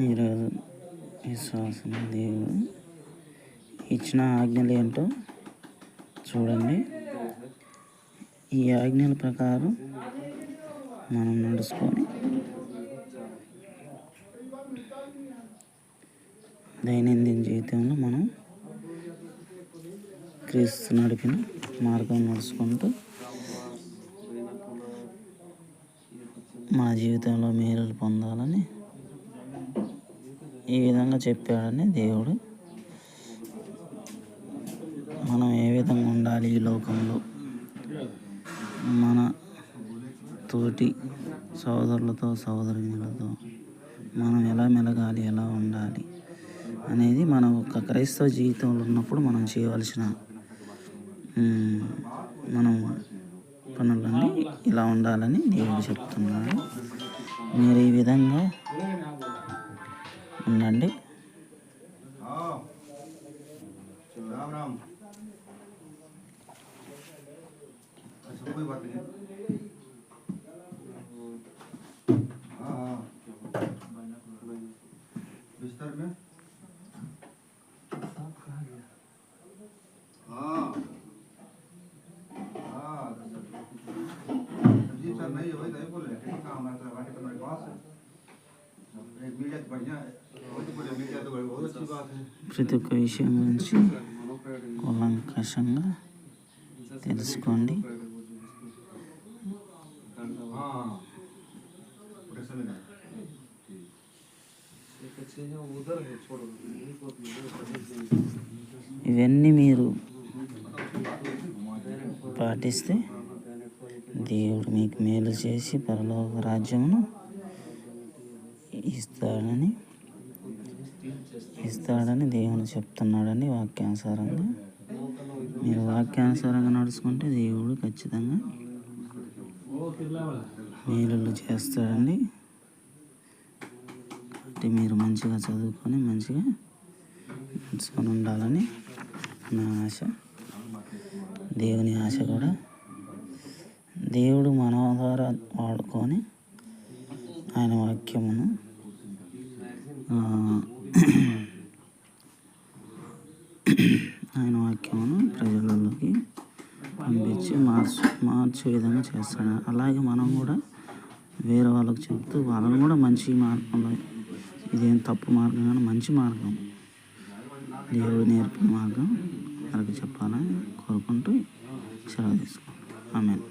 ఈరోజు విశ్వాసం దేవుడు ఇచ్చిన ఆజ్ఞలు ఏంటో చూడండి. ఈ ఆజ్ఞల ప్రకారం మనం నడుచుకొని దైనందిన జీవితంలో మనం క్రీస్తు నడిపిన మార్గం నడుచుకుంటూ మన జీవితంలో మేలులు పొందాలని ఈ విధంగా చెప్పాడని దేవుడు. మనం ఏ విధంగా ఉండాలి ఈ లోకంలో, మన తోటి సోదరులతో సోదరులతో మనం ఎలా మెలగాలి, ఎలా ఉండాలి అనేది మనం ఒక క్రైస్తవ జీవితంలో ఉన్నప్పుడు మనం చేయవలసిన మనం పనులన్నీ ఇలా ఉండాలని దేవుడు చెప్తున్నాడు. మీరు ఈ విధంగా ఉండండి. बिस्तर में जी सर नहीं वही नहीं बोले काम है बाकी तो मेरे पास है मीडिया तो बढ़िया है मीडिया तो बहुत अच्छी बात है. ప్రతి ఒక్క విషయం గురించి కూలంకషంగా తెలుసుకోండి. ఇవన్నీ మీరు పాటిస్తే దేవుడు మీకు మేలు చేసి పరలోక రాజ్యమును ఇస్తాడని దేవుడు చెప్తున్నాడని వాక్యానుసారంగా మీరు వాక్యానుసారంగా నడుచుకుంటే దేవుడు ఖచ్చితంగా మేలులు చేస్తాడండి. కాబట్టి మీరు మంచిగా చదువుకొని మంచిగా నడుచుకొని ఉండాలని నా ఆశ, దేవుని ఆశ కూడా. దేవుడు మన ద్వారా వాడుకొని ఆయన వాక్యమును ప్రజలలోకి పంపించి మార్చే విధంగా చేస్తాడు. అలాగే మనం కూడా వేరే వాళ్ళకి చెప్తూ వాళ్ళని కూడా మంచి మార్గంలో, ఇదేం తప్పు మార్గం కానీ మంచి మార్గం, దేవుడు నేర్పిన మార్గం వాళ్ళకి చెప్పాలని కోరుకుంటూ సెలవు తీసుకుంటాం. ఆమేన్.